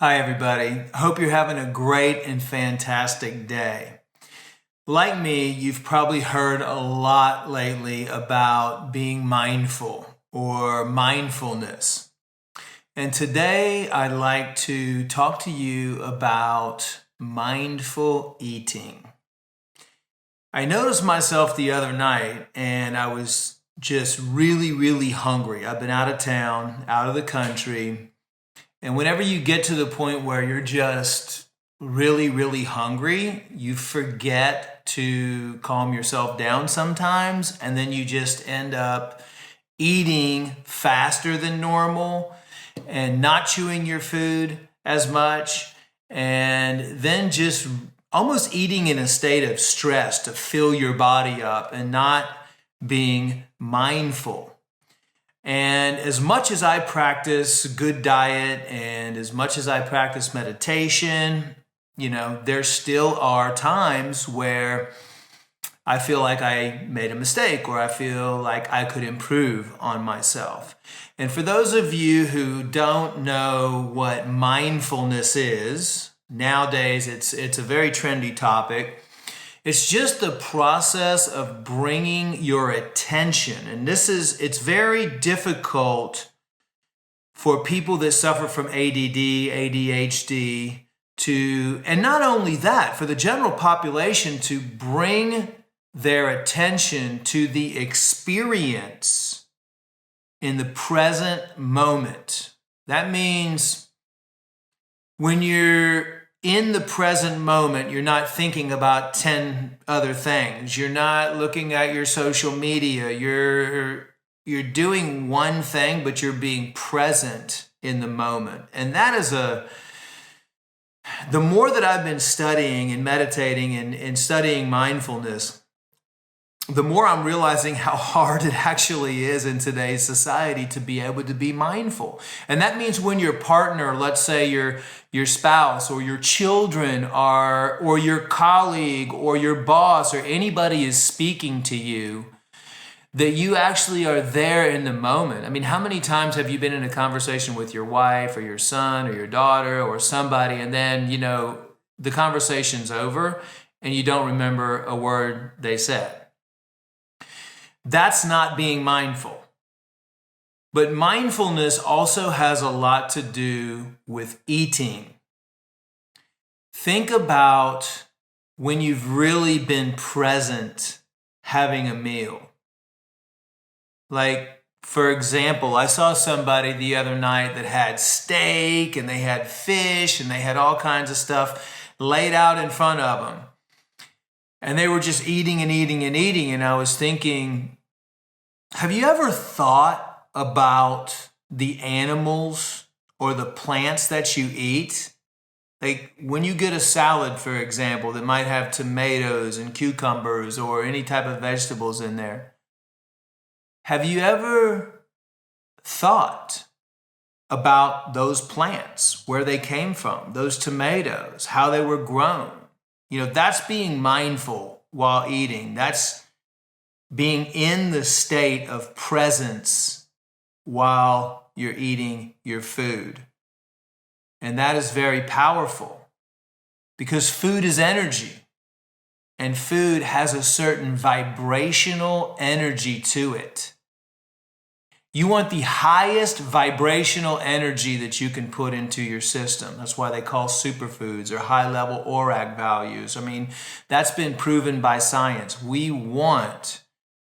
Hi, everybody. Hope you're having a great and fantastic day. Like me, you've probably heard a lot lately about being mindful or mindfulness. And today I'd like to talk to you about mindful eating. I noticed myself the other night and I was just really hungry. I've been out of town, out of the country. And whenever you get to the point where you're just really hungry, you forget to calm yourself down sometimes, and then you just end up eating faster than normal and not chewing your food as much, and then just almost eating in a state of stress to fill your body up and not being mindful. And as much as I practice good diet and as much as I practice meditation, there still are times where I feel like I made a mistake or I feel like I could improve on myself. And for those of you who don't know what mindfulness is, nowadays it's a very trendy topic. It's just the process of bringing your attention. And it's very difficult for people that suffer from ADD, ADHD and not only that, for the general population to bring their attention to the experience in the present moment. That means when you're in the present moment, you're not thinking about 10 other things. You're not looking at your social media. You're doing one thing, but you're being present in the moment. And that is the more that I've been studying and meditating and studying mindfulness, the more I'm realizing how hard it actually is in today's society to be able to be mindful. And that means when your partner, let's say your spouse or your children or your colleague or your boss or anybody is speaking to you, that you actually are there in the moment. I mean, how many times have you been in a conversation with your wife or your son or your daughter or somebody, and then, the conversation's over and you don't remember a word they said? That's not being mindful. But mindfulness also has a lot to do with eating. Think about when you've really been present having a meal. Like, for example, I saw somebody the other night that had steak and they had fish and they had all kinds of stuff laid out in front of them. And they were just eating and eating and eating. And I was thinking, have you ever thought about the animals or the plants that you eat? Like when you get a salad, for example, that might have tomatoes and cucumbers or any type of vegetables in there. Have you ever thought about those plants, where they came from, those tomatoes, how they were grown? That's being mindful while eating. That's being in the state of presence while you're eating your food. And that is very powerful because food is energy and food has a certain vibrational energy to it. You want the highest vibrational energy that you can put into your system. That's why they call superfoods or high-level ORAC values. I mean, that's been proven by science. We want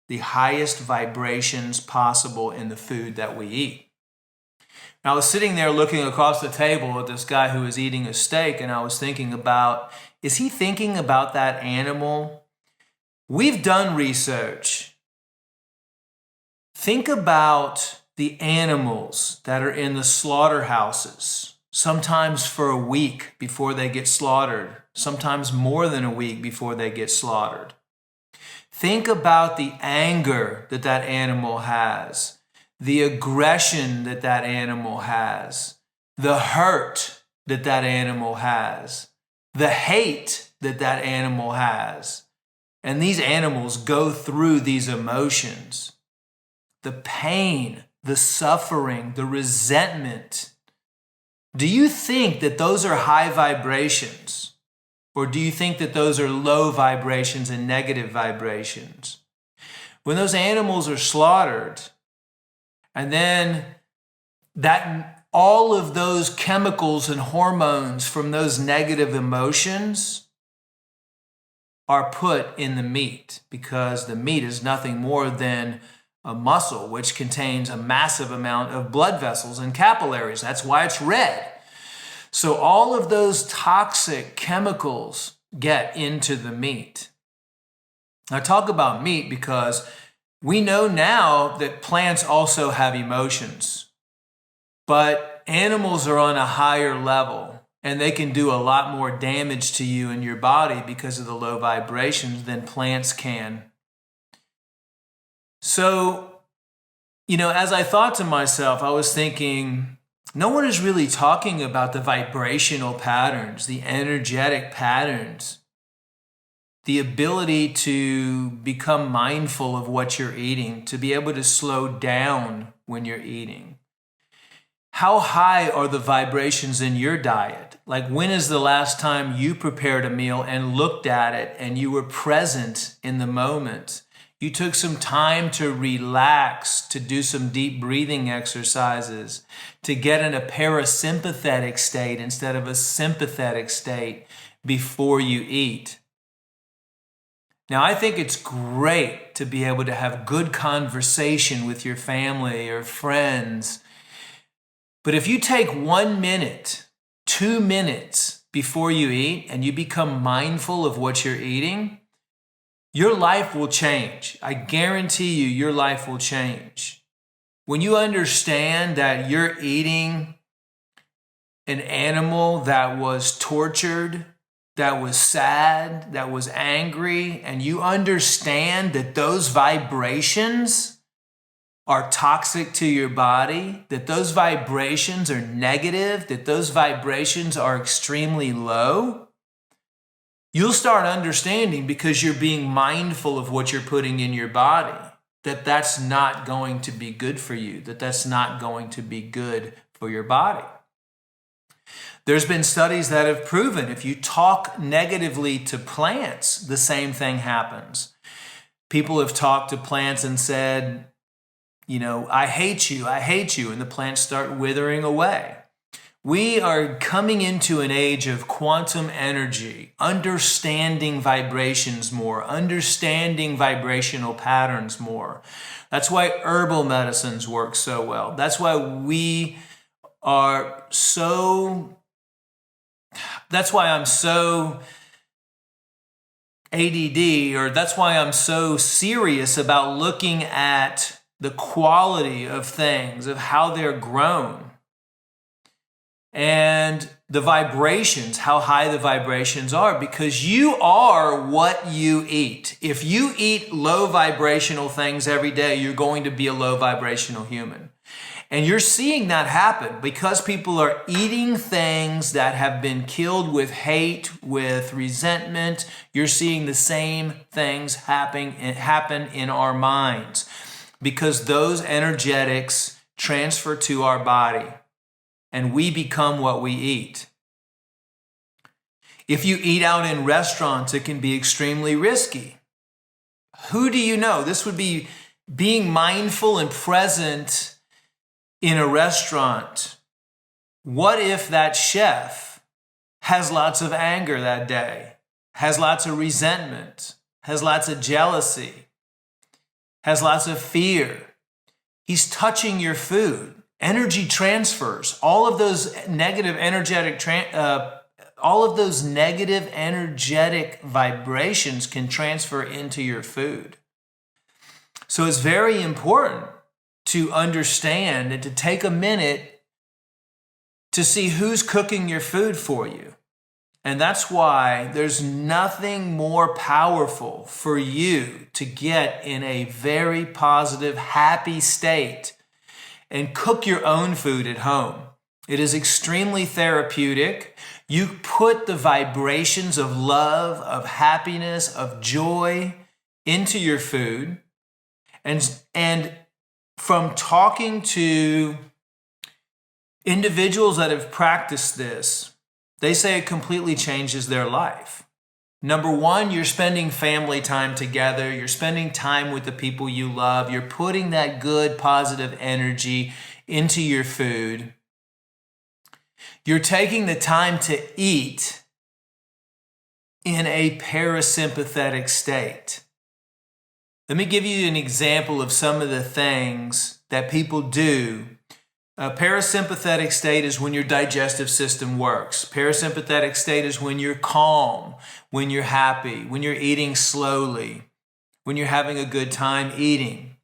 the highest vibrations possible in the food that we eat. Now, I was sitting there looking across the table at this guy who was eating a steak, and I was thinking about, is he thinking about that animal? We've done research. Think about the animals that are in the slaughterhouses, sometimes for a week before they get slaughtered, sometimes more than a week before they get slaughtered. Think about the anger that animal has, the aggression that animal has, the hurt that animal has, the hate that animal has. And these animals go through these emotions. The pain, the suffering, the resentment, Do you think that those are high vibrations? Or do you think that those are low vibrations and negative vibrations? When those animals are slaughtered, and then all of those chemicals and hormones from those negative emotions are put in the meat, because the meat is nothing more than a muscle which contains a massive amount of blood vessels and capillaries. That's why it's red. So all of those toxic chemicals get into the meat. I talk about meat because we know now that plants also have emotions, but animals are on a higher level and they can do a lot more damage to you and your body because of the low vibrations than plants can. So, as I thought to myself, I was thinking, no one is really talking about the vibrational patterns, the energetic patterns, the ability to become mindful of what you're eating, to be able to slow down when you're eating. How high are the vibrations in your diet? Like, when is the last time you prepared a meal and looked at it and you were present in the moment? You took some time to relax, to do some deep breathing exercises, to get in a parasympathetic state instead of a sympathetic state before you eat. Now, I think it's great to be able to have good conversation with your family or friends. But if you take 1 minute, 2 minutes before you eat and you become mindful of what you're eating, your life will change. I guarantee you, your life will change. When you understand that you're eating an animal that was tortured, that was sad, that was angry, and you understand that those vibrations are toxic to your body, that those vibrations are negative, that those vibrations are extremely low, you'll start understanding, because you're being mindful of what you're putting in your body, that that's not going to be good for you, that that's not going to be good for your body. There's been studies that have proven if you talk negatively to plants, the same thing happens. People have talked to plants and said, I hate you, and the plants start withering away. We are coming into an age of quantum energy, understanding vibrations more, understanding vibrational patterns more. That's why herbal medicines work so well. That's why that's why I'm so ADD, or that's why I'm so serious about looking at the quality of things, of how they're grown, and the vibrations, how high the vibrations are, because you are what you eat. If you eat low vibrational things every day, you're going to be a low vibrational human. And you're seeing that happen because people are eating things that have been killed with hate, with resentment. You're seeing the same things happen in our minds, because those energetics transfer to our body and we become what we eat. If you eat out in restaurants, it can be extremely risky. Who do you know? This would be being mindful and present in a restaurant. What if that chef has lots of anger that day, has lots of resentment, has lots of jealousy, has lots of fear? He's touching your food. Energy transfers. All of those negative energetic vibrations can transfer into your food. So it's very important to understand and to take a minute to see who's cooking your food for you. And that's why there's nothing more powerful for you to get in a very positive, happy state and cook your own food at home. It is extremely therapeutic. You put the vibrations of love, of happiness, of joy into your food. And from talking to Individuals that have practiced this, they say it completely changes their life. Number one, you're spending family time together. You're spending time with the people you love. You're putting that good, positive energy into your food. You're taking the time to eat in a parasympathetic state. Let me give you an example of some of the things that people do. A parasympathetic state is when your digestive system works. Parasympathetic state is when you're calm, when you're happy, when you're eating slowly, when you're having a good time eating.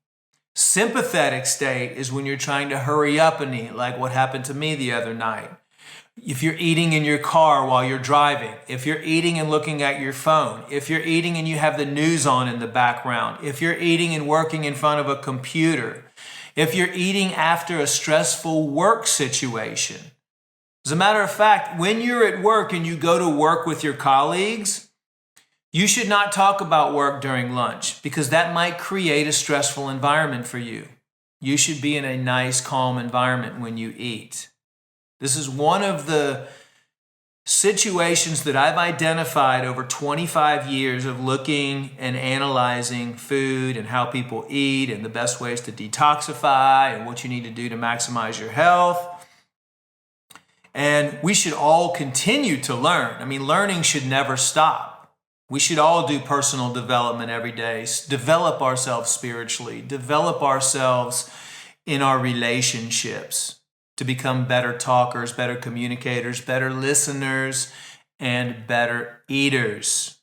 Sympathetic state is when you're trying to hurry up and eat, like what happened to me the other night. If you're eating in your car while you're driving, if you're eating and looking at your phone, if you're eating and you have the news on in the background, if you're eating and working in front of a computer, if you're eating after a stressful work situation. As a matter of fact, when you're at work and you go to work with your colleagues, you should not talk about work during lunch because that might create a stressful environment for you. You should be in a nice, calm environment when you eat. This is one of the situations that I've identified over 25 years of looking and analyzing food and how people eat and the best ways to detoxify and what you need to do to maximize your health. And we should all continue to learn. I mean, learning should never stop. We should all do personal development every day, develop ourselves spiritually, develop ourselves in our relationships, to become better talkers, better communicators, better listeners, and better eaters.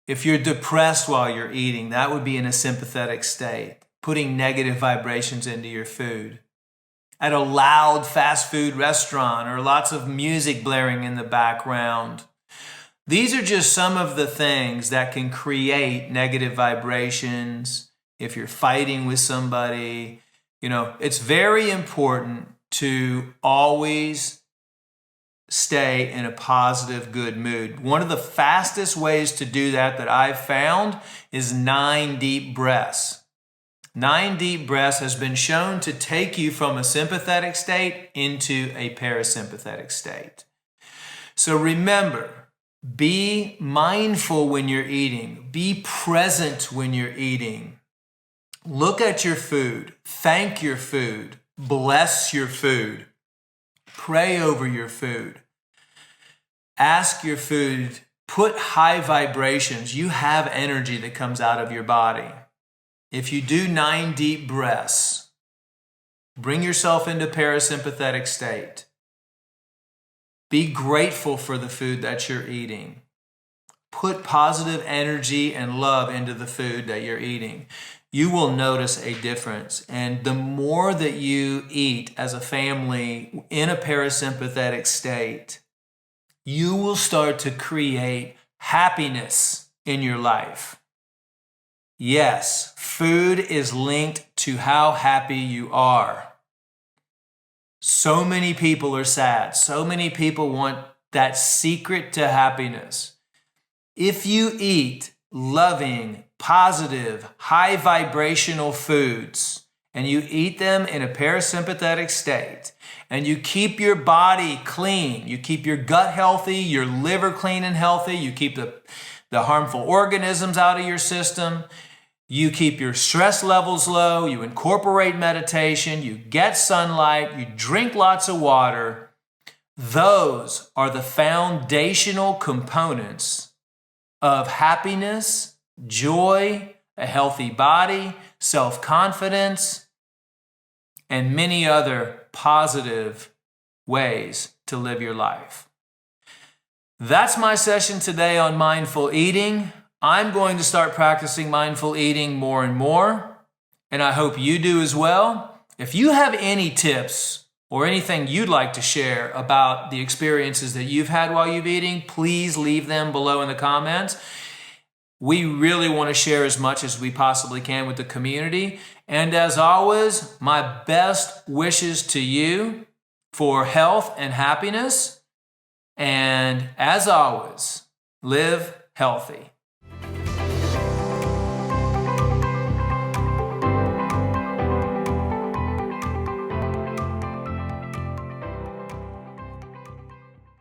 If you're depressed while you're eating, that would be in a sympathetic state, putting negative vibrations into your food. At a loud fast food restaurant or lots of music blaring in the background. These are just some of the things that can create negative vibrations. If you're fighting with somebody, it's very important to always stay in a positive, good mood. One of the fastest ways to do that I've found is 9 deep breaths. 9 deep breaths has been shown to take you from a sympathetic state into a parasympathetic state. So remember, be mindful when you're eating. Be present when you're eating. Look at your food, thank your food, bless your food, pray over your food, ask your food, put high vibrations. You have energy that comes out of your body. If you do 9 deep breaths, bring yourself into parasympathetic state. Be grateful for the food that you're eating. Put positive energy and love into the food that you're eating. You will notice a difference. And the more that you eat as a family in a parasympathetic state, you will start to create happiness in your life. Yes, food is linked to how happy you are. So many people are sad. So many people want that secret to happiness. If you eat loving, positive, high vibrational foods, and you eat them in a parasympathetic state, and you keep your body clean, you keep your gut healthy, your liver clean and healthy, you keep the harmful organisms out of your system, you keep your stress levels low, you incorporate meditation, you get sunlight, you drink lots of water. Those are the foundational components of happiness, joy, a healthy body, self-confidence, and many other positive ways to live your life. That's my session today on mindful eating. I'm going to start practicing mindful eating more and more, and I hope you do as well. If you have any tips or anything you'd like to share about the experiences that you've had while you've eating, please leave them below in the comments. We really want to share as much as we possibly can with the community. And as always, my best wishes to you for health and happiness. And as always, live healthy.